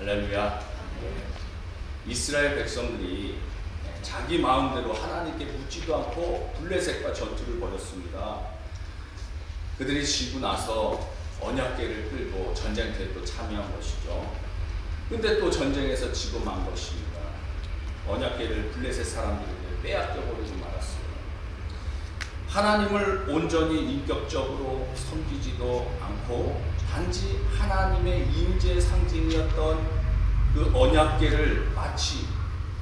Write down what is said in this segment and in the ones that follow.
할렐루야. 이스라엘 백성들이 자기 마음대로 하나님께 묻지도 않고 블레셋과 전투를 벌였습니다. 그들이 지고 나서 언약궤를 끌고 전쟁터에 또 참여한 것이죠. 근데 또 전쟁에서 지고 만 것입니다. 언약궤를 블레셋 사람들에게 빼앗겨버리고 말았어요. 하나님을 온전히 인격적으로 섬기지도 않고 단지 하나님의 임재의 상징이었던 그 언약궤를 마치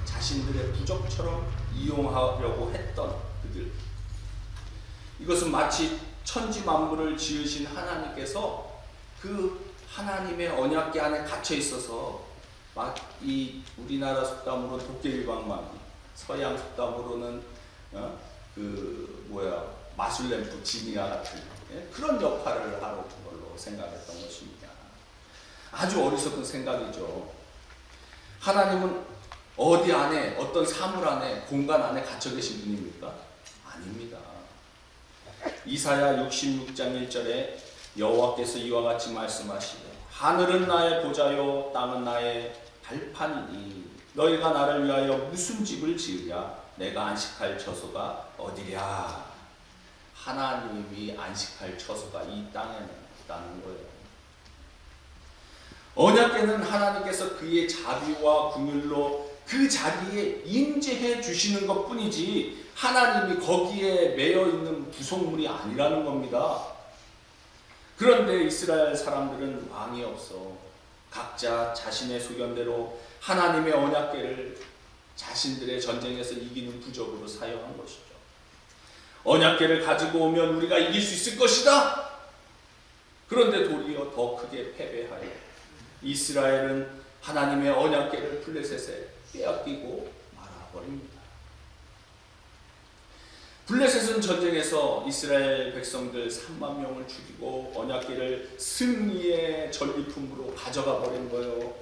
자신들의 부적처럼 이용하려고 했던 그들. 이것은 마치 천지 만물을 지으신 하나님께서 그 하나님의 언약궤 안에 갇혀 있어서 이 우리나라 속담으로 도깨비방망이, 서양 속담으로는 마술램프 지니아 같은 그런 역할을 하는 걸로 생각했던 것입니다. 아주 어리석은 생각이죠. 하나님은 어디 안에, 어떤 사물 안에, 공간 안에 갇혀 계신 분입니까? 아닙니다. 이사야 66장 1절에 여호와께서 이와 같이 말씀하시되 하늘은 나의 보좌요 땅은 나의 발판이니 너희가 나를 위하여 무슨 집을 지으랴? 내가 안식할 처소가 어디랴? 하나님이 안식할 처소가 이 땅에는 있다는 거예요. 언약궤는 하나님께서 그의 자비와 긍휼로 그 자리에 임재해 주시는 것 뿐이지 하나님이 거기에 매여 있는 부속물이 아니라는 겁니다. 그런데 이스라엘 사람들은 왕이 없어 각자 자신의 소견대로 하나님의 언약궤를 자신들의 전쟁에서 이기는 부적으로 사용한 것이죠. 언약궤를 가지고 오면 우리가 이길 수 있을 것이다. 그런데 도리어 더 크게 패배하여 이스라엘은 하나님의 언약궤를 블레셋에 빼앗기고 말아버립니다. 블레셋은 전쟁에서 이스라엘 백성들 3만 명을 죽이고 언약궤를 승리의 전리품으로 가져가 버린 거예요.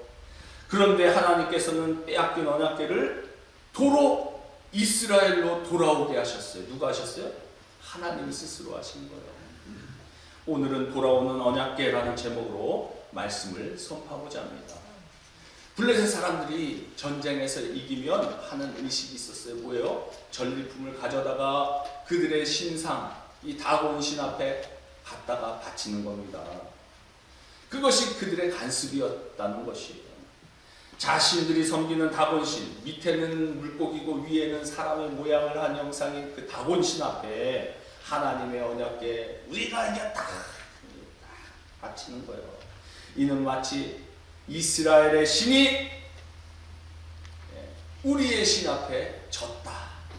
그런데 하나님께서는 빼앗긴 언약궤를 도로 이스라엘로 돌아오게 하셨어요. 누가 하셨어요? 하나님 스스로 하신 거예요. 오늘은 돌아오는 언약궤라는 제목으로 말씀을 선포하고자 합니다. 블레셋 사람들이 전쟁에서 이기면 하는 의식이 있었어요. 뭐예요? 전리품을 가져다가 그들의 신상, 이 다곤 신 앞에 갖다가 바치는 겁니다. 그것이 그들의 간습이었다는 것이에요. 자신들이 섬기는 다곤 신, 밑에는 물고기고 위에는 사람의 모양을 한 형상인 그 다곤 신 앞에 하나님의 언약궤 우리가 이겼다 바치는 거예요. 이는 마치 이스라엘의 신이 우리의 신 앞에 졌다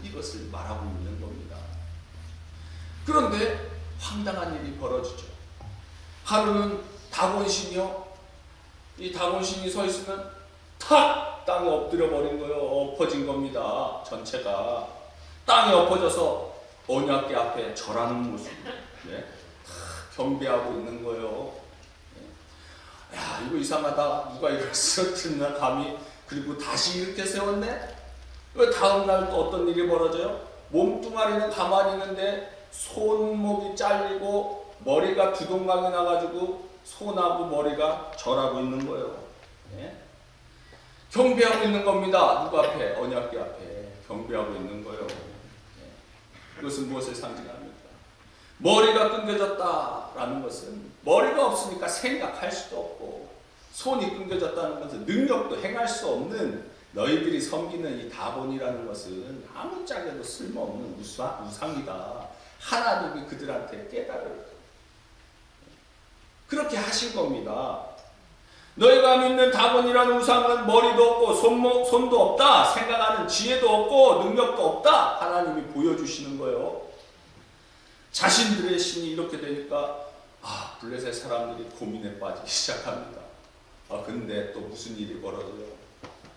이것을 말하고 있는 겁니다. 그런데 황당한 일이 벌어지죠. 하루는 다곤신이요, 이 다곤신이 서 있으면 탁 땅에 엎드려 버린 거예요. 엎어진 겁니다. 전체가 땅에 엎어져서 언약궤 앞에 절하는 모습, 경배하고 있는 거예요. 야, 이거 이상하다. 누가 이걸 쓰러뜨렸나 감히. 그리고 다시 이렇게 세웠네? 왜 다음날 또 어떤 일이 벌어져요? 몸뚱아리는 가만히 있는데 손목이 잘리고 머리가 두 동강이 나가지고 손하고 머리가 절하고 있는 거예요. 경배하고 있는 겁니다. 누구 앞에? 언약궤 앞에 경배하고 있는 거예요. 이것은 무엇을 상징합니까? 머리가 끊겨졌다라는 것은 머리가 없으니까 생각할 수도 없고, 손이 끊겨졌다는 것은 능력도 행할 수 없는 너희들이 섬기는 이 다곤이라는 것은 아무짝에도 쓸모없는 우상이다. 하나님이 그들한테 깨달을 그렇게 하신 겁니다. 너희가 믿는 다곤이라는 우상은 머리도 없고 손도 없다. 생각하는 지혜도 없고 능력도 없다. 하나님이 보여주시는 거예요. 자신들의 신이 이렇게 되니까 블레셋 사람들이 고민에 빠지기 시작합니다. 근데 또 무슨 일이 벌어져요?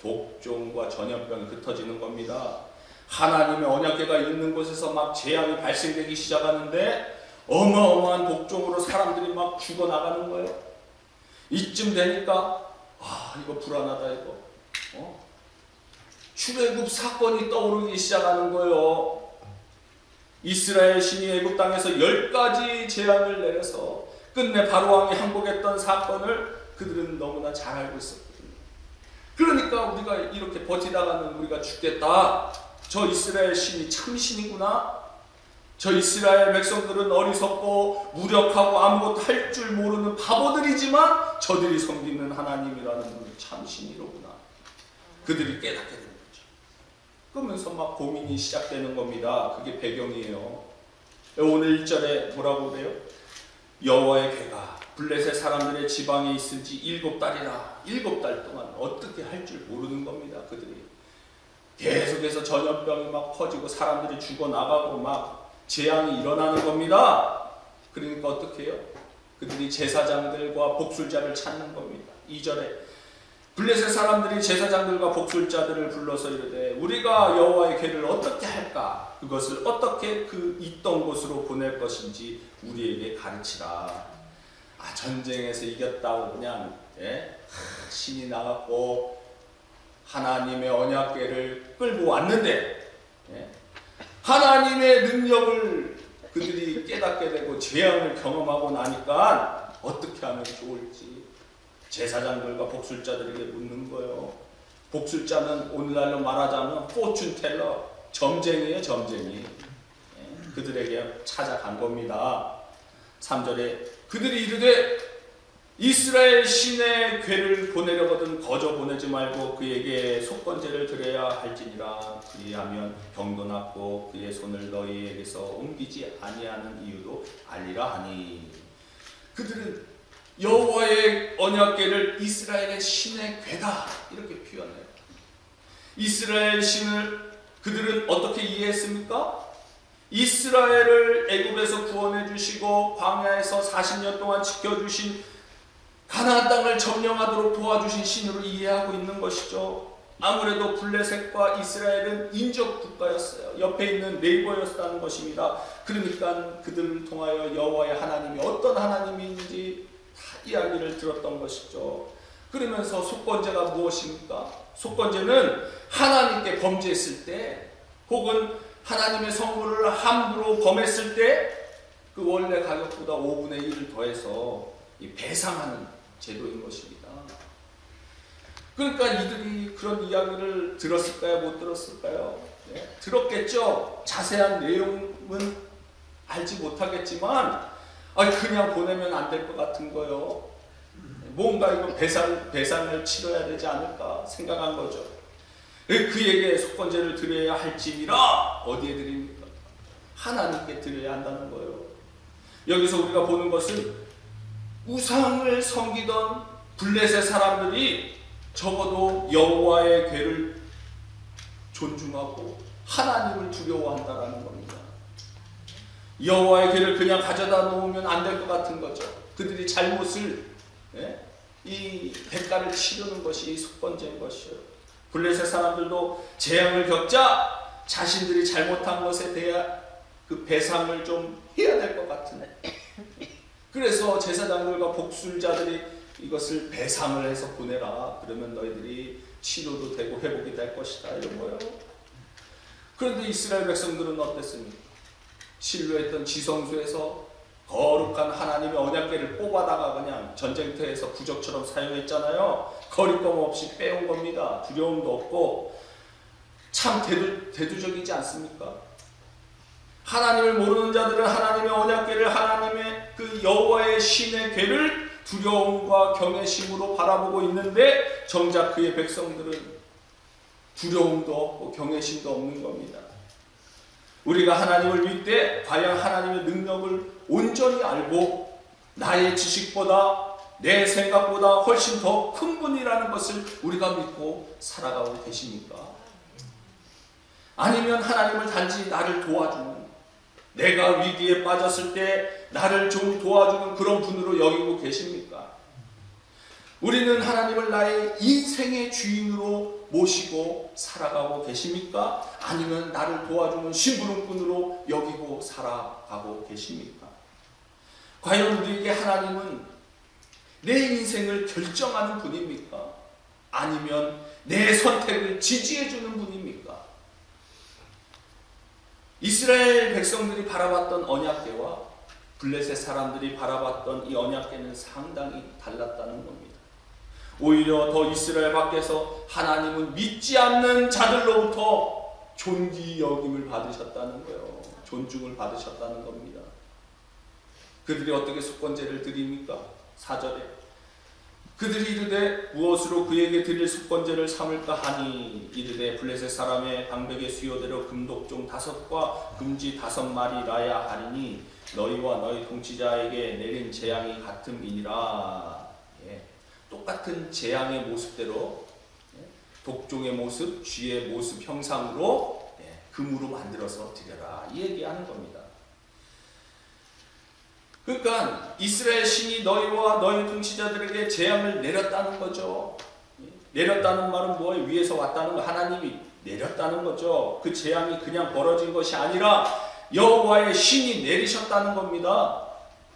독종과 전염병이 흩어지는 겁니다. 하나님의 언약궤가 있는 곳에서 막 재앙이 발생되기 시작하는데 어마어마한 독종으로 사람들이 막 죽어나가는 거예요. 이쯤 되니까 이거 불안하다 이거. 출애굽 사건이 떠오르기 시작하는 거예요. 이스라엘 신이 애굽 땅에서 10가지 재앙을 내려서 끝내 바로왕이 항복했던 사건을 그들은 너무나 잘 알고 있었거든요. 그러니까 우리가 이렇게 버티다가는 우리가 죽겠다. 저 이스라엘 신이 참신이구나. 저 이스라엘 백성들은 어리석고 무력하고 아무것도 할 줄 모르는 바보들이지만 저들이 섬기는 하나님이라는 분이 참신이로구나. 그들이 깨닫게 되는 거죠. 그러면서 막 고민이 시작되는 겁니다. 그게 배경이에요. 오늘 1절에 뭐라고 그래요? 여호와의 괴가 블레셋 사람들의 지방에 있은 지 7달이라 7달 동안 어떻게 할 줄 모르는 겁니다. 그들이 계속해서 전염병이 막 퍼지고 사람들이 죽어나가고 막 재앙이 일어나는 겁니다. 그러니까 어떻게 해요? 그들이 제사장들과 복술자를 찾는 겁니다. 2절에 블레셋 사람들이 제사장들과 복술자들을 불러서 이르되 우리가 여호와의 궤를 어떻게 할까? 그것을 어떻게 그 있던 곳으로 보낼 것인지 우리에게 가르치라. 전쟁에서 이겼다고 그냥 신이 나갔고 하나님의 언약궤를 끌고 왔는데 하나님의 능력을 그들이 깨닫게 되고 재앙을 경험하고 나니까 어떻게 하면 좋을지 제사장들과 복술자들에게 묻는 거예요. 복술자는 오늘날로 말하자면 포춘텔러, 점쟁이에요. 점쟁이. 그들에게 찾아간 겁니다. 3절에 그들이 이르되 이스라엘 신의 궤를 보내려거든 거저 보내지 말고 그에게 속건제를 드려야 할지니라. 그리하면 병도 낫고 그의 손을 너희에게서 옮기지 아니하는 이유도 알리라 하니. 그들은 여호와의 언약궤를 이스라엘의 신의 궤다 이렇게 표현해요. 이스라엘 신을 그들은 어떻게 이해했습니까? 이스라엘을 애굽에서 구원해 주시고 광야에서 40년 동안 지켜주신 가나안 땅을 점령하도록 도와주신 신으로 이해하고 있는 것이죠. 아무래도 블레셋과 이스라엘은 인접 국가였어요. 옆에 있는 네이버였다는 것입니다. 그러니까 그들을 통하여 여호와의 하나님이 어떤 하나님인지 다 이야기를 들었던 것이죠. 그러면서 속건제가 무엇입니까? 속건제는 하나님께 범죄했을 때 혹은 하나님의 성물을 함부로 범했을 때 그 원래 가격보다 5분의 1을 더해서 배상하는 제도인 것입니다. 그러니까 이들이 그런 이야기를 들었을까요? 못 들었을까요? 들었겠죠. 자세한 내용은 알지 못하겠지만 그냥 보내면 안 될 것 같은 거요. 뭔가 이거 배상을 치러야 되지 않을까 생각한 거죠. 그에게 속건제를 드려야 할지니라. 어디에 드립니까? 하나님께 드려야 한다는 거예요. 여기서 우리가 보는 것은 우상을 섬기던 블레셋 사람들이 적어도 여호와의 궤를 존중하고 하나님을 두려워한다라는 겁니다. 여호와의 궤를 그냥 가져다 놓으면 안 될 것 같은 거죠. 그들이 잘못을 이 대가를 치르는 것이 속건제인 것이요. 블레셋 사람들도 재앙을 겪자 자신들이 잘못한 것에 대한 그 배상을 좀 해야 될 것 같으네. 그래서 제사장들과 복술자들이 이것을 배상을 해서 보내라. 그러면 너희들이 치료도 되고 회복이 될 것이다. 이런 거예요. 그런데 이스라엘 백성들은 어땠습니까? 신뢰했던 지성소에서 거룩한 하나님의 언약궤를 뽑아다가 그냥 전쟁터에서 부적처럼 사용했잖아요. 거리낌 없이 빼온 겁니다. 두려움도 없고 참 대두적이지 않습니까? 하나님을 모르는 자들은 하나님의 언약궤를 하나님의 그 여호와의 신의 궤를 두려움과 경외심으로 바라보고 있는데 정작 그의 백성들은 두려움도 없고 경외심도 없는 겁니다. 우리가 하나님을 믿되 과연 하나님의 능력을 온전히 알고 나의 지식보다 내 생각보다 훨씬 더 큰 분이라는 것을 우리가 믿고 살아가고 계십니까? 아니면 하나님을 단지 나를 도와주는, 내가 위기에 빠졌을 때 나를 좀 도와주는 그런 분으로 여기고 계십니까? 우리는 하나님을 나의 인생의 주인으로 모시고 살아가고 계십니까? 아니면 나를 도와주는 심부름꾼으로 여기고 살아가고 계십니까? 과연 우리에게 하나님은 내 인생을 결정하는 분입니까? 아니면 내 선택을 지지해주는 분입니까? 이스라엘 백성들이 바라봤던 언약궤와 블레셋 사람들이 바라봤던 이 언약궤는 상당히 달랐다는 겁니다. 오히려 더 이스라엘 밖에서 하나님은 믿지 않는 자들로부터 존귀 여김을 받으셨다는 거예요. 존중을 받으셨다는 겁니다. 그들이 어떻게 속건제를 드립니까? 4절에 그들이 이르되 무엇으로 그에게 드릴 속건제를 삼을까 하니 이르되 블레셋 사람의 방백의 수요대로 금독종 5과 금지 5마리라야 하리니 너희와 너희 통치자에게 내린 재앙이 같음이니라. 예. 똑같은 재앙의 모습대로 독종의 모습, 쥐의 모습 형상으로 금으로 만들어서 드려라 이 얘기하는 겁니다. 그러니까 이스라엘 신이 너희와 너희 통치자들에게 재앙을 내렸다는 거죠. 내렸다는 말은 뭐예요? 위에서 왔다는 거, 하나님이 내렸다는 거죠. 그 재앙이 그냥 벌어진 것이 아니라 여호와의 신이 내리셨다는 겁니다.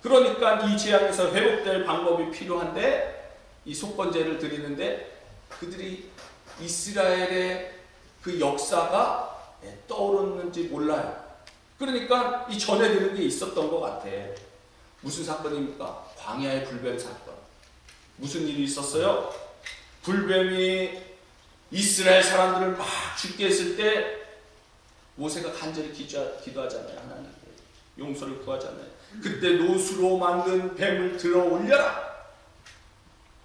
그러니까 이 재앙에서 회복될 방법이 필요한데 이 속건제를 드리는데 그들이 이스라엘의 그 역사가 떠오르는지 몰라요. 그러니까 이 전에 들은 게 있었던 것 같아. 무슨 사건입니까? 광야의 불뱀 사건. 무슨 일이 있었어요? 불뱀이 이스라엘 사람들을 막 죽게 했을 때 모세가 간절히 기도하잖아요. 하나님께 용서를 구하잖아요. 그때 노수로 만든 뱀을 들어 올려라.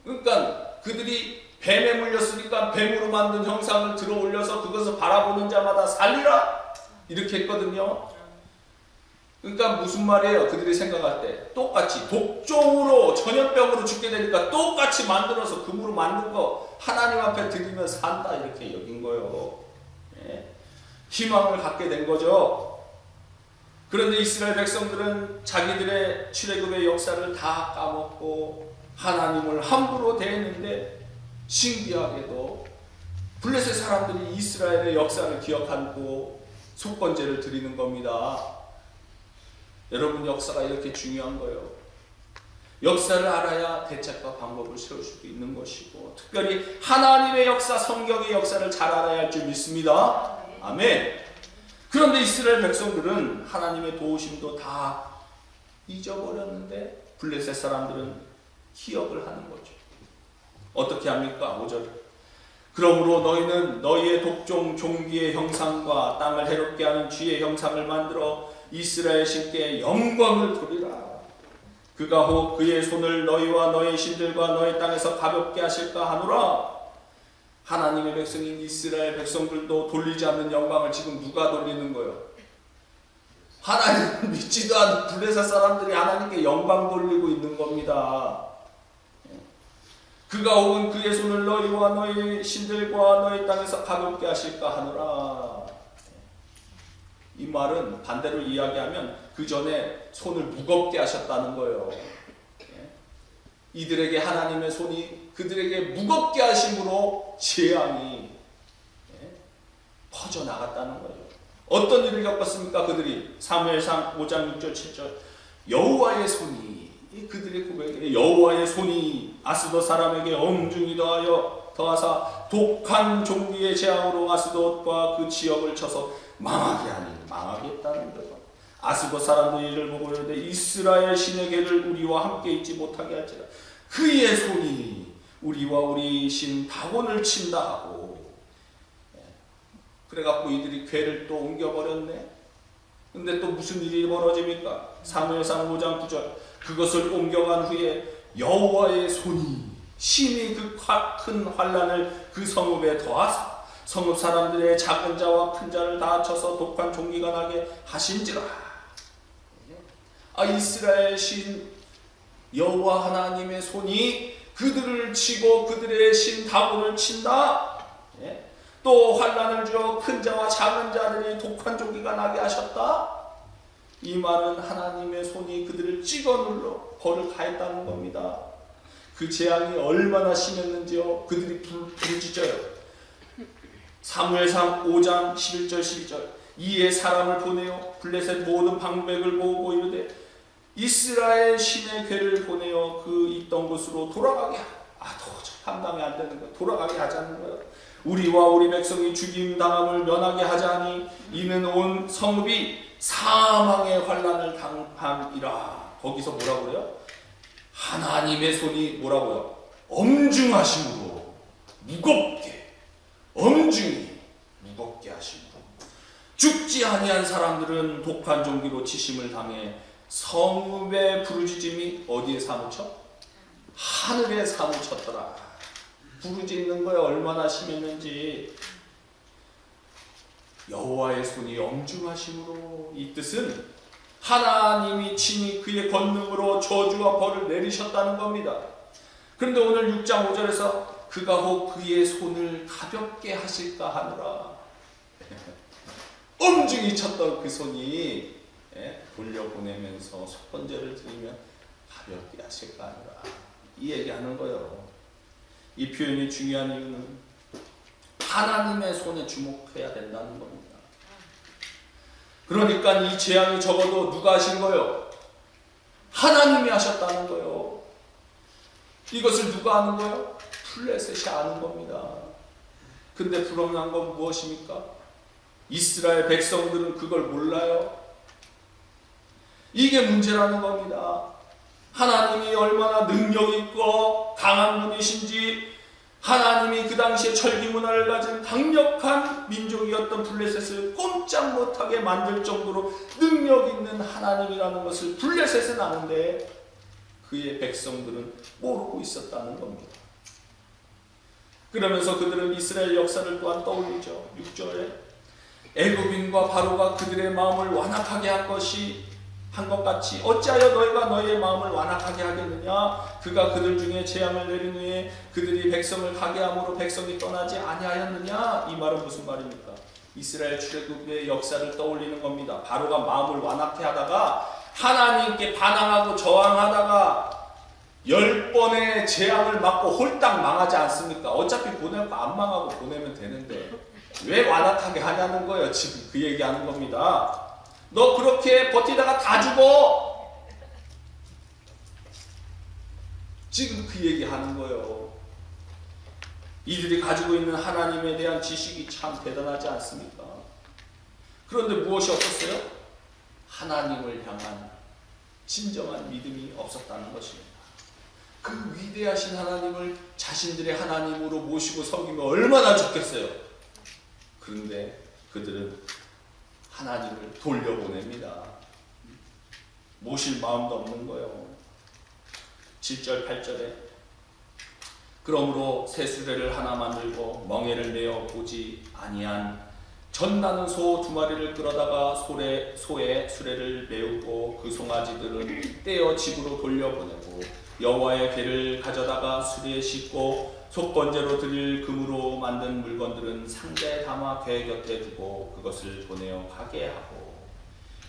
그러니까 그들이 뱀에 물렸으니까 뱀으로 만든 형상을 들어 올려서 그것을 바라보는 자마다 살리라 이렇게 했거든요. 그러니까 무슨 말이에요? 그들이 생각할 때 똑같이 독종으로 전염병으로 죽게 되니까 똑같이 만들어서 금으로 만든 거 하나님 앞에 드리면 산다 이렇게 여긴 거예요. 예. 희망을 갖게 된 거죠. 그런데 이스라엘 백성들은 자기들의 출애굽의 역사를 다 까먹고 하나님을 함부로 대했는데 신기하게도 블레셋 사람들이 이스라엘의 역사를 기억하고 속건제를 드리는 겁니다. 여러분 역사가 이렇게 중요한 거예요. 역사를 알아야 대책과 방법을 세울 수도 있는 것이고 특별히 하나님의 역사, 성경의 역사를 잘 알아야 할 줄 믿습니다. 아멘. 그런데 이스라엘 백성들은 하나님의 도우심도 다 잊어버렸는데 블레셋 사람들은 기억을 하는 거죠. 어떻게 합니까? 5절. 그러므로 너희는 너희의 독종 종기의 형상과 땅을 해롭게 하는 쥐의 형상을 만들어 이스라엘 신께 영광을 돌리라. 그가 혹 그의 손을 너희와 너희 신들과 너희 땅에서 가볍게 하실까 하노라. 하나님의 백성인 이스라엘 백성들도 돌리지 않는 영광을 지금 누가 돌리는 거예요? 하나님을 믿지도 않는 블레셋 사람들이 하나님께 영광 돌리고 있는 겁니다. 그가 혹은 그의 손을 너희와 너희 신들과 너희 땅에서 가볍게 하실까 하노라. 이 말은 반대로 이야기하면 그 전에 손을 무겁게 하셨다는 거예요. 이들에게 하나님의 손이 그들에게 무겁게 하심으로 재앙이 퍼져나갔다는 거예요. 어떤 일을 겪었습니까? 그들이 사무엘상 5장 6절 7절 여호와의 손이 그들의 고백에 여호와의 손이 아스돗 사람에게 엄중히 더하사 독한 종기의 재앙으로 아스돗과 그 지역을 쳐서 망하게 하니 망하게 했다는 거예요. 아스돗 사람들이 이를 보고 이르되 이스라엘 신의 괴를 우리와 함께 있지 못하게 할지라. 그의 손이 우리와 우리 신 다곤을 친다 하고 그래갖고 이들이 괴를 또 옮겨버렸네. 근데 또 무슨 일이 벌어집니까? 사무엘상 5장 9절 그것을 옮겨간 후에 여호와의 손이 심히 그 큰 환난을 그 성읍에 더하사 성읍 사람들의 작은 자와 큰 자를 다 합쳐서 독한 종기가 나게 하신지라. 이스라엘 신 여호와 하나님의 손이 그들을 치고 그들의 신 다곤을 친다. 또 환난을 주어 큰 자와 작은 자들이 독한 종기가 나게 하셨다. 이 말은 하나님의 손이 그들을 찍어 눌러 벌을 가했다는 겁니다. 그 재앙이 얼마나 심했는지요. 그들이 부르짖어요. 사무엘상 5장 11절 12절 이에 사람을 보내어 블레셋 모든 방백을 모으고 이르되 이스라엘 신의 괴를 보내어 그 있던 곳으로 돌아가게 도저히 감당이 안 되는 거예요. 돌아가게 하자는 거예요. 우리와 우리 백성이 죽임 당함을 면하게 하자니 이는 온 성읍이 사망의 환난을 당함이라. 거기서 뭐라고 그래요? 하나님의 손이 뭐라고요? 엄중하심으로 무겁게, 엄중히 무겁게 하심으로. 죽지 아니한 사람들은 독한 종기로 치심을 당해 성읍의 부르짖음이 어디에 사무쳐? 하늘에 사무쳤더라. 부르짖는 거에 얼마나 심했는지. 여호와의 손이 엄중하심으로, 이 뜻은 하나님이 친히 그의 권능으로 저주와 벌을 내리셨다는 겁니다. 그런데 오늘 6장 5절에서 그가 혹 그의 손을 가볍게 하실까 하노라. 엄중히 쳤던 그 손이 돌려보내면서 속건제를 드리면 가볍게 하실까 하노라. 이 얘기하는 거예요. 이 표현이 중요한 이유는 하나님의 손에 주목해야 된다는 겁니다. 그러니까 이 재앙이 적어도 누가 하신 거예요? 하나님이 하셨다는 거예요. 이것을 누가 아는 거예요? 블레셋이 아는 겁니다. 근데 불행한 건 무엇입니까? 이스라엘 백성들은 그걸 몰라요. 이게 문제라는 겁니다. 하나님이 얼마나 능력있고 강한 분이신지, 하나님이 그 당시에 철기문화를 가진 강력한 민족이었던 블레셋을 꼼짝 못하게 만들 정도로 능력있는 하나님이라는 것을 블레셋은 아는데 그의 백성들은 모르고 있었다는 겁니다. 그러면서 그들은 이스라엘 역사를 또한 떠올리죠. 6절에 애굽인과 바로가 그들의 마음을 완악하게 한 것 같이 어찌하여 너희가 너희의 마음을 완악하게 하겠느냐. 그가 그들 중에 재앙을 내린 후에 그들이 백성을 가게 함으로 백성이 떠나지 아니하였느냐. 이 말은 무슨 말입니까? 이스라엘 출애굽의 역사를 떠올리는 겁니다. 바로가 마음을 완악해 하다가 하나님께 반항하고 저항하다가 10번의 재앙을 맞고 홀딱 망하지 않습니까? 어차피 보낼 거 안 망하고 보내면 되는데 왜 완악하게 하냐는 거예요. 지금 그 얘기하는 겁니다. 너 그렇게 버티다가 다 죽어. 지금 그 얘기하는 거예요. 이들이 가지고 있는 하나님에 대한 지식이 참 대단하지 않습니까? 그런데 무엇이 없었어요? 하나님을 향한 진정한 믿음이 없었다는 것입니다. 그 위대하신 하나님을 자신들의 하나님으로 모시고 섬기면 얼마나 좋겠어요. 그런데 그들은 하나님을 돌려보냅니다. 모실 마음도 없는 거예요. 7절 8절에 그러므로 새 수레를 하나 만들고 멍에를 내어 보지 아니한 전나는 소 2마리를 끌어다가 소에 수레를 메우고 그 송아지들은 떼어 집으로 돌려보내고 여호와의 궤를 가져다가 수레에 싣고 속건제로 드릴 금으로 만든 물건들은 상자에 담아 궤 곁에 두고 그것을 보내어 가게 하고.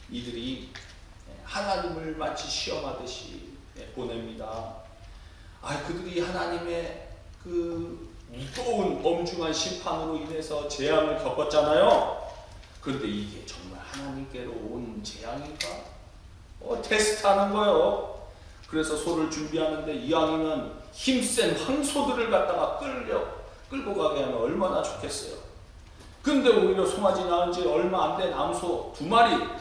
이들이 하나님을 마치 시험하듯이 보냅니다. 그들이 하나님의 그 무거운 엄중한 심판으로 인해서 재앙을 겪었잖아요. 그런데 이게 정말 하나님께로 온 재앙인가? 테스트하는 거예요. 그래서 소를 준비하는데 이왕이면 힘센 황소들을 갖다가 끌고 가게 하면 얼마나 좋겠어요. 근데 오히려 송아지 낳은 지 얼마 안 된 암소 2마리,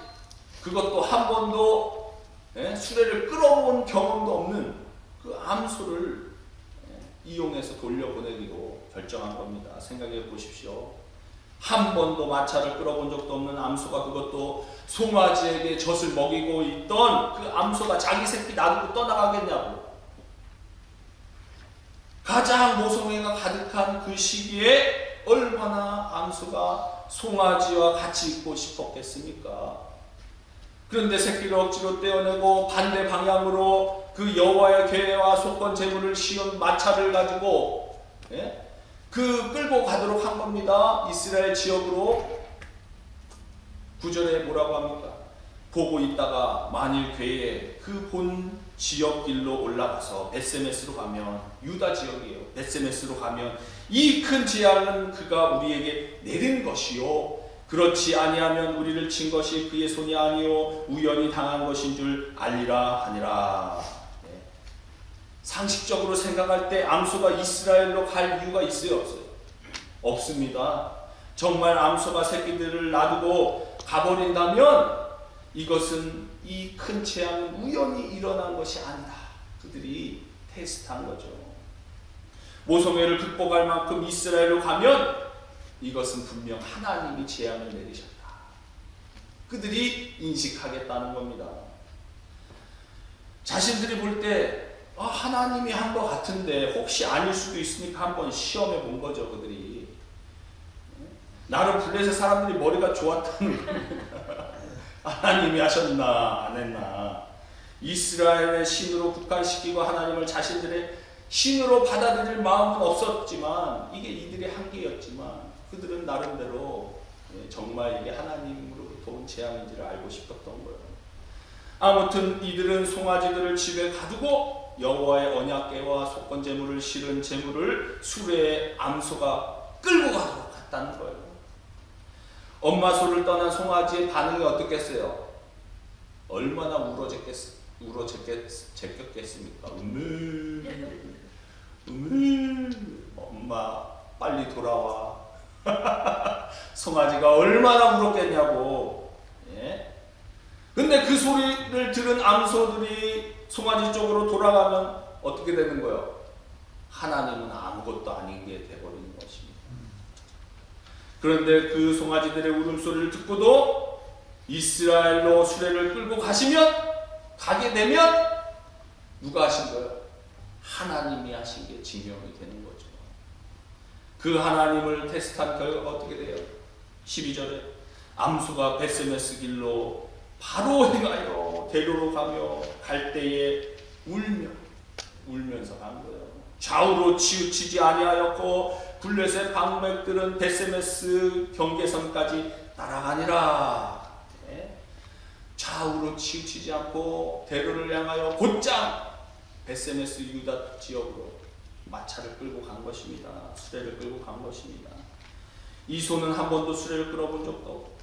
그것도 한 번도 수레를 끌어본 경험도 없는 그 암소를 이용해서 돌려보내기로 결정한 겁니다. 생각해 보십시오. 한 번도 마차를 끌어본 적도 없는 암소가, 그것도 송아지에게 젖을 먹이고 있던 그 암소가 자기 새끼 놔두고 떠나가겠냐고. 가장 모성애가 가득한 그 시기에 얼마나 암소가 송아지와 같이 있고 싶었겠습니까? 그런데 새끼를 억지로 떼어내고 반대 방향으로 그 여호와의 궤와 속건 제물을 씌운 마차를 가지고 그 끌고 가도록 한 겁니다. 이스라엘 지역으로. 9절에 뭐라고 합니까? 보고 있다가 만일 궤에 그 본 지역 길로 올라가서 벳세메스로 가면, 유다 지역이에요. 벳세메스로 가면 이 큰 재앙은 그가 우리에게 내린 것이요, 그렇지 아니하면 우리를 친 것이 그의 손이 아니요 우연히 당한 것인 줄 알리라 하니라. 상식적으로 생각할 때 암소가 이스라엘로 갈 이유가 있어요, 없어요? 없습니다. 정말 암소가 새끼들을 놔두고 가버린다면 이것은 이 큰 재앙은 우연히 일어난 것이 아니다. 그들이 테스트한 거죠. 모성애를 극복할 만큼 이스라엘로 가면 이것은 분명 하나님이 재앙을 내리셨다. 그들이 인식하겠다는 겁니다. 자신들이 볼 때 하나님이 한 것 같은데 혹시 아닐 수도 있으니까 한번 시험해 본 거죠. 그들이. 나름 블레셋 사람들이 머리가 좋았다는 겁니다. 하나님이 하셨나 안 했나. 이스라엘의 신으로 국한시키고 하나님을 자신들의 신으로 받아들일 마음은 없었지만 이게 이들의 한계였지만 그들은 나름대로 정말 이게 하나님으로부터 온 재앙인지를 알고 싶었던 거예요. 아무튼 이들은 송아지들을 집에 가두고 여호와의 언약궤와 속건 제물을 실은 제물을 수레에 암소가 끌고 가도록 갔다는 거예요. 엄마 소를 떠난 송아지의 반응이 어떻겠어요? 얼마나 제꼈겠습니까? 엄마 빨리 돌아와. 송아지가 얼마나 울었겠냐고. 예? 근데 그 소리를 들은 암소들이 송아지 쪽으로 돌아가면 어떻게 되는 거예요? 하나님은 아무것도 아닌 게 돼버리는 것입니다. 그런데 그 송아지들의 울음소리를 듣고도 이스라엘로 수레를 끌고 가게 되면 누가 하신 거예요? 하나님이 하신 게 증명이 되는 거죠. 그 하나님을 테스트한 결과가 어떻게 돼요? 12절에 암소가 벳세메스 길로 바로 행하여 대로로 가며 갈 때에 울면서 간 거예요. 좌우로 치우치지 아니하였고 블레셋 방백들은 벳세메스 경계선까지 따라가니라. 좌우로 치우치지 않고 대로를 향하여 곧장 벳세메스 유다 지역으로 마차를 끌고 간 것입니다. 수레를 끌고 간 것입니다. 이 소는 한 번도 수레를 끌어본 적도 없고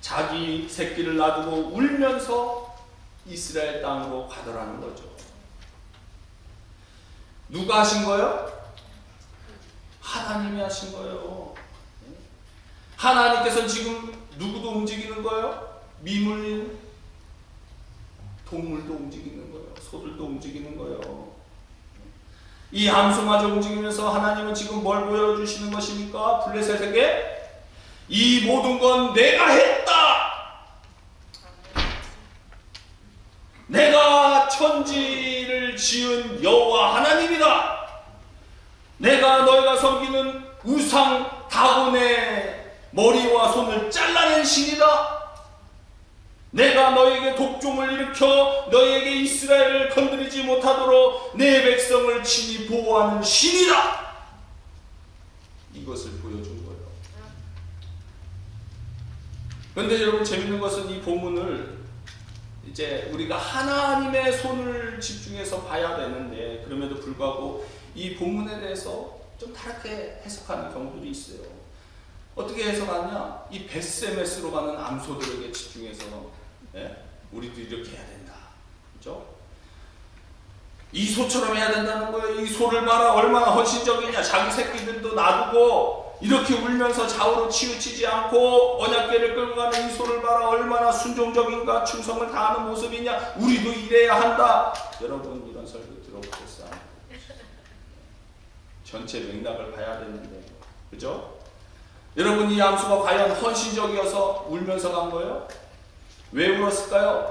자기 새끼를 놔두고 울면서 이스라엘 땅으로 가더라는 거죠. 누가 하신 거예요? 하나님이 하신 거예요. 하나님께서는 지금 누구도 움직이는 거예요? 미물, 동물도 움직이는 거예요. 소들도 움직이는 거예요. 이 암소마저 움직이면서 하나님은 지금 뭘 보여주시는 것입니까? 블레셋에게 이 모든 건 내가 했다. 내가 천지를 지은 여호와 하나님이다. 내가 너희가 섬기는 우상 다곤의 머리와 손을 잘라낸 신이다. 내가 너에게 독종을 일으켜 너에게 이스라엘을 건드리지 못하도록 내 백성을 친히 보호하는 신이다. 이것을 보여준 거예요. 그런데 여러분 재밌는 것은 이 본문을 이제 우리가 하나님의 손을 집중해서 봐야 되는데 그럼에도 불구하고 이 본문에 대해서 좀 다르게 해석하는 경우들이 있어요. 어떻게 해석하냐? 이 벳세메스로 가는 암소들에게 집중해서 우리도 이렇게 해야 된다. 그렇죠? 이 소처럼 해야 된다는 거예요. 이 소를 봐라. 얼마나 헌신적이냐. 자기 새끼들도 놔두고 이렇게 울면서 좌우로 치우치지 않고 언약궤를 끌고 가는 이 소를 봐라. 얼마나 순종적인가. 충성을 다하는 모습이냐. 우리도 이래야 한다. 여러분 이런 설교 들어보셨어요? 전체 맥락을 봐야 되는데 그죠? 여러분 이 암소가 과연 헌신적이어서 울면서 간 거예요? 왜 울었을까요?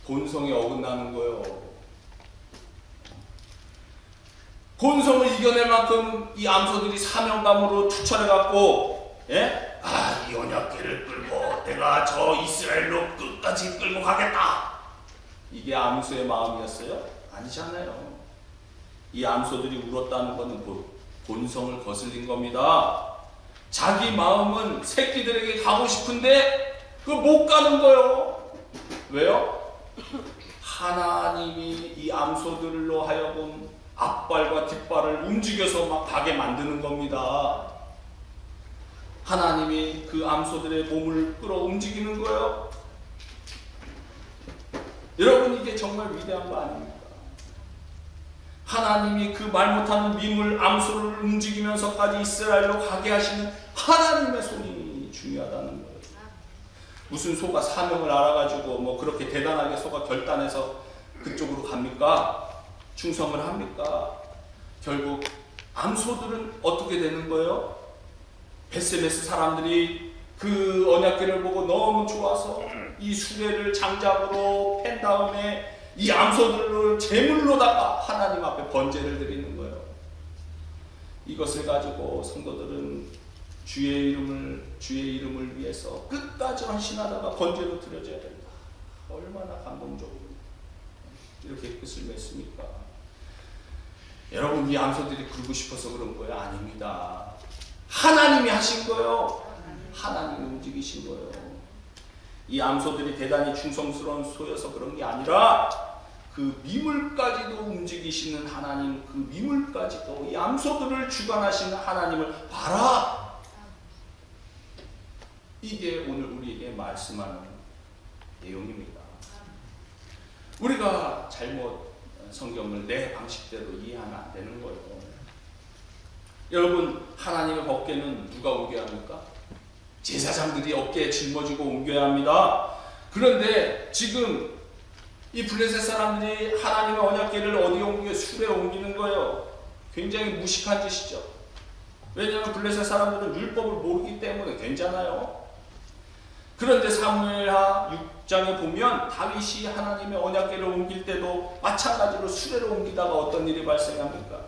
본성에 어긋나는 거예요. 본성을 이겨낼 만큼 이 암소들이 사명감으로 투철해갖고 이 언약궤를 끌고 내가 저 이스라엘로 끝까지 끌고 가겠다. 이게 암소의 마음이었어요? 아니잖아요. 이 암소들이 울었다는 것은 본성을 거슬린 겁니다. 자기 마음은 새끼들에게 가고 싶은데 그거 못 가는 거예요. 왜요? 하나님이 이 암소들로 하여금 앞발과 뒷발을 움직여서 막 가게 만드는 겁니다. 하나님이 그 암소들의 몸을 끌어 움직이는 거예요. 여러분 이게 정말 위대한 거 아닙니까? 하나님이 그 말 못하는 미물 암소를 움직이면서까지 이스라엘로 가게 하시는 하나님의 손이 중요하다는 거예요. 무슨 소가 사명을 알아가지고 뭐 그렇게 대단하게 소가 결단해서 그쪽으로 갑니까? 충성을 합니까? 결국 암소들은 어떻게 되는 거예요? 베세메스 사람들이 그 언약궤를 보고 너무 좋아서 이 수레를 장작으로 팬 다음에 이 암소들을 제물로다가 하나님 앞에 번제를 드리는 거예요. 이것을 가지고 성도들은 주의 이름을 위해서 끝까지 헌신하다가 번제로 드려져야 된다. 얼마나 감동적으로 이렇게 끝을 맺습니까? 여러분, 이 암소들이 그러고 싶어서 그런 거예요? 아닙니다. 하나님이 하신 거예요. 하나님이 움직이신 거예요. 이 암소들이 대단히 충성스러운 소여서 그런 게 아니라 그 미물까지도 움직이시는 하나님, 그 미물까지도 이 암소들을 주관하시는 하나님을 봐라. 이게 오늘 우리에게 말씀하는 내용입니다. 우리가 잘못 성경을 내 방식대로 이해하면 안 되는 거예요. 여러분, 하나님의 법궤는 누가 옮겨야 합니까? 제사장들이 어깨에 짊어지고 옮겨야 합니다. 그런데 지금 이 블레셋 사람들이 하나님의 언약궤를 어디에 옮기게? 수레에 옮기는 거예요. 굉장히 무식한 짓이죠. 왜냐하면 블레셋 사람들은 율법을 모르기 때문에 괜찮아요. 그런데 사무엘하 6장에 보면 다윗이 하나님의 언약궤를 옮길 때도 마찬가지로 수레를 옮기다가 어떤 일이 발생합니까?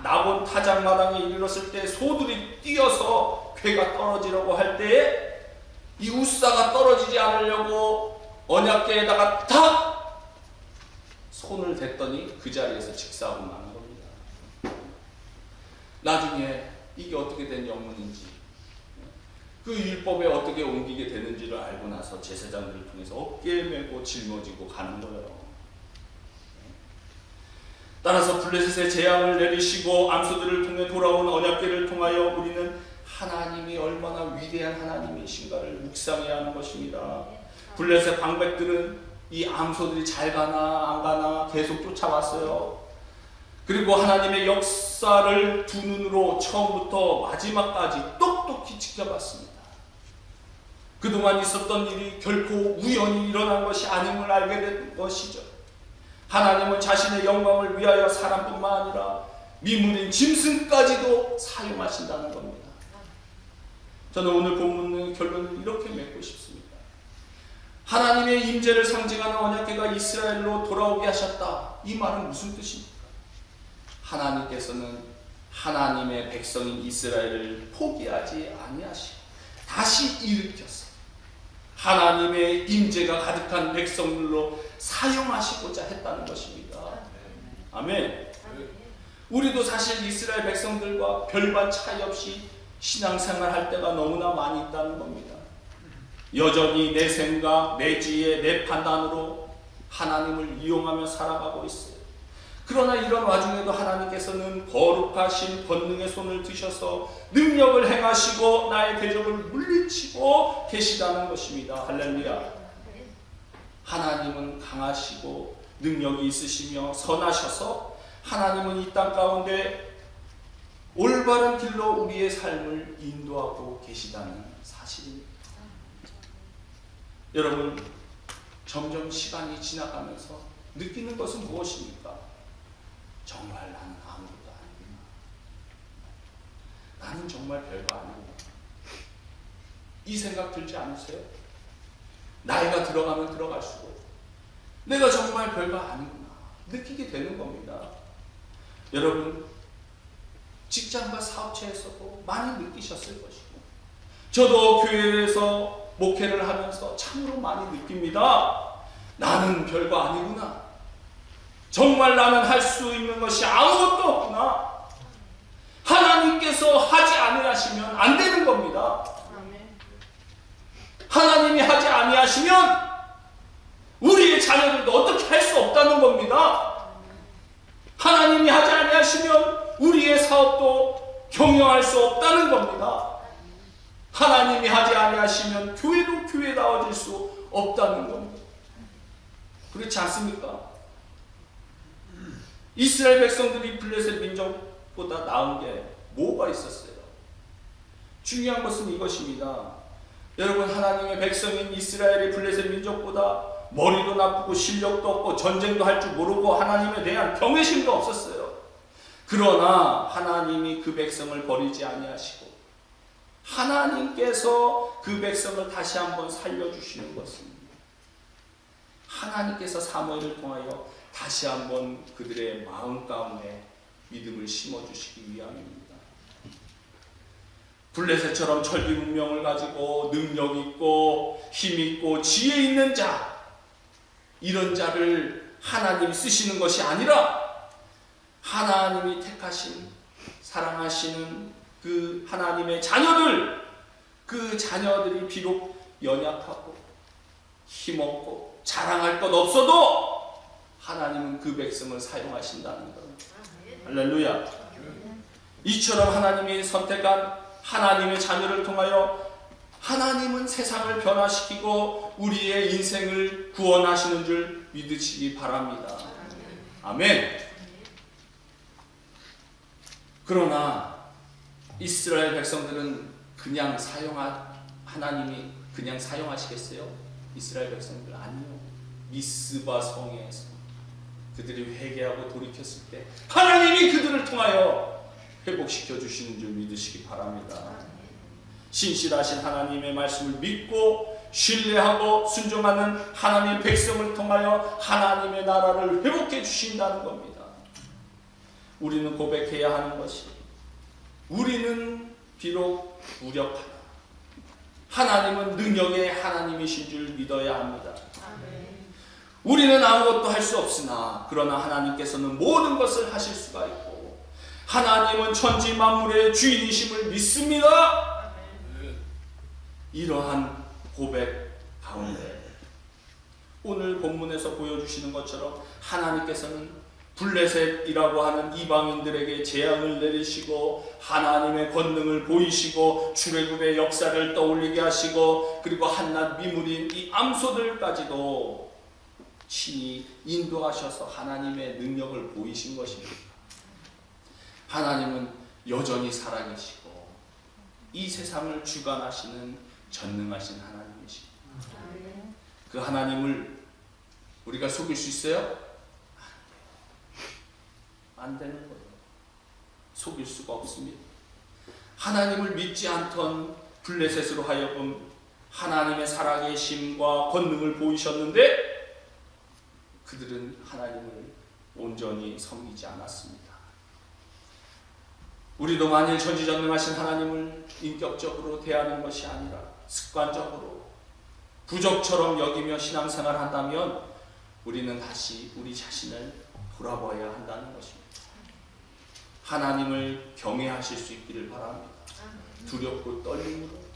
나본 타작마당에 이르렀을 때 소들이 뛰어서 궤가 떨어지려고 할 때에 이 우사가 떨어지지 않으려고 언약궤에다가 탁 손을 댔더니 그 자리에서 직사하고 마는 겁니다. 나중에 이게 어떻게 된 영문인지, 그 율법에 어떻게 옮기게 되는지를 알고 나서 제사장들을 통해서 어깨에 메고 짊어지고 가는 거예요. 따라서 블레셋의 재앙을 내리시고 암소들을 통해 돌아온 언약궤를 통하여 우리는 하나님이 얼마나 위대한 하나님이신가를 묵상해야 하는 것입니다. 블레셋 방백들은 이 암소들이 잘 가나 안 가나 계속 쫓아왔어요. 그리고 하나님의 역사를 두 눈으로 처음부터 마지막까지 똑똑히 지켜봤습니다. 그동안 있었던 일이 결코 우연히 일어난 것이 아님을 알게 된 것이죠. 하나님은 자신의 영광을 위하여 사람뿐만 아니라 미물인 짐승까지도 사용하신다는 겁니다. 저는 오늘 본문의 결론을 이렇게 맺고 싶습니다. 하나님의 임재를 상징하는 언약궤가 이스라엘로 돌아오게 하셨다. 이 말은 무슨 뜻입니까? 하나님께서는 하나님의 백성인 이스라엘을 포기하지 아니하시고 다시 일으켜서 하나님의 임재가 가득한 백성들로 사용하시고자 했다는 것입니다. 아멘. 우리도 사실 이스라엘 백성들과 별반 차이 없이 신앙생활 할 때가 너무나 많이 있다는 겁니다. 여전히 내 생각, 내 지혜, 내 판단으로 하나님을 이용하며 살아가고 있어요. 그러나 이런 와중에도 하나님께서는 거룩하신 권능의 손을 드셔서 능력을 행하시고 나의 대적을 물리치고 계시다는 것입니다. 할렐루야. 하나님은 강하시고 능력이 있으시며 선하셔서 하나님은 이 땅 가운데 올바른 길로 우리의 삶을 인도하고 계시다는 사실입니다. 여러분, 점점 시간이 지나가면서 느끼는 것은 무엇입니까? 정말 나는 아무것도 아니구나. 나는 정말 별거 아니구나. 이 생각 들지 않으세요? 나이가 들어가면 들어갈수록 내가 정말 별거 아니구나 느끼게 되는 겁니다. 여러분, 직장과 사업체에서도 많이 느끼셨을 것이고 저도 교회에서 목회를 하면서 참으로 많이 느낍니다. 나는 별거 아니구나. 정말 나는 할 수 있는 것이 아무것도 없구나. 하나님께서 하지 아니하시면 안 되는 겁니다. 하나님이 하지 아니하시면 우리의 자녀들도 어떻게 할 수 없다는 겁니다. 하나님이 하지 아니하시면 우리의 사업도 경영할 수 없다는 겁니다. 하나님이 하지 아니하시면 교회도 교회다워질 수 없다는 겁니다. 그렇지 않습니까? 이스라엘 백성들이 블레셋 민족보다 나은 게 뭐가 있었어요? 중요한 것은 이것입니다. 여러분, 하나님의 백성인 이스라엘이 블레셋 민족보다 머리도 나쁘고 실력도 없고 전쟁도 할 줄 모르고 하나님에 대한 경외심도 없었어요. 그러나 하나님이 그 백성을 버리지 아니하시고 하나님께서 그 백성을 다시 한번 살려주시는 것입니다. 하나님께서 사무엘을 통하여 다시 한번 그들의 마음 가운데 믿음을 심어주시기 위함입니다. 블레셋처럼 천리 문명을 가지고 능력 있고 힘 있고 지혜 있는 자, 이런 자를 하나님이 쓰시는 것이 아니라 하나님이 택하신 사랑하시는 그 하나님의 자녀들, 그 자녀들이 비록 연약하고 힘없고 자랑할 것 없어도 하나님은 그 백성을 사용하신다는 겁니다. 할렐루야. 이처럼 하나님이 선택한 하나님의 자녀를 통하여 하나님은 세상을 변화시키고 우리의 인생을 구원하시는 줄 믿으시기 바랍니다. 아멘. 그러나 이스라엘 백성들은 그냥 하나님이 그냥 사용하시겠어요? 이스라엘 백성들 아니요. 미스바 성에서 그들이 회개하고 돌이켰을 때 하나님이 그들을 통하여 회복시켜 주시는 줄 믿으시기 바랍니다. 신실하신 하나님의 말씀을 믿고 신뢰하고 순종하는 하나님의 백성을 통하여 하나님의 나라를 회복해 주신다는 겁니다. 우리는 고백해야 하는 것이, 우리는 비록 무력하다, 하나님은 능력의 하나님이신 줄 믿어야 합니다. 우리는 아무것도 할 수 없으나 그러나 하나님께서는 모든 것을 하실 수가 있고 하나님은 천지 만물의 주인이심을 믿습니다. 이러한 고백 가운데 오늘 본문에서 보여주시는 것처럼 하나님께서는 블레셋이라고 하는 이방인들에게 재앙을 내리시고 하나님의 권능을 보이시고 출애굽의 역사를 떠올리게 하시고 그리고 한낱 미물인 이 암소들까지도 신이 인도하셔서 하나님의 능력을 보이신 것입니다. 하나님은 여전히 살아계시고 이 세상을 주관하시는 전능하신 하나님이십니다. 그 하나님을 우리가 속일 수 있어요? 안 되는 거예요. 속일 수가 없습니다. 하나님을 믿지 않던 블레셋으로 하여금 하나님의 살아계심과 권능을 보이셨는데 그들은 하나님을 온전히 섬기지 않았습니다. 우리도 만일 전지전능하신 하나님을 인격적으로 대하는 것이 아니라 습관적으로 부족처럼 여기며 신앙생활을 한다면 우리는 다시 우리 자신을 돌아봐야 한다는 것입니다. 하나님을 경외하실 수 있기를 바랍니다. 두렵고 떨림으로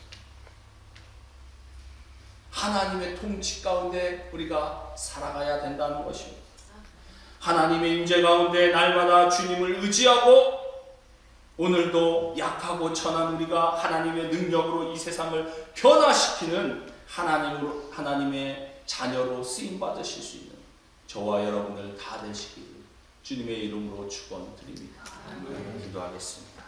하나님의 통치 가운데 우리가 살아가야 된다는 것입니다. 하나님의 임재 가운데 날마다 주님을 의지하고 오늘도 약하고 천한 우리가 하나님의 능력으로 이 세상을 변화시키는 하나님의 자녀로 쓰임받으실 수 있는 저와 여러분들 다 되시기를 주님의 이름으로 축원드립니다. 기도하겠습니다.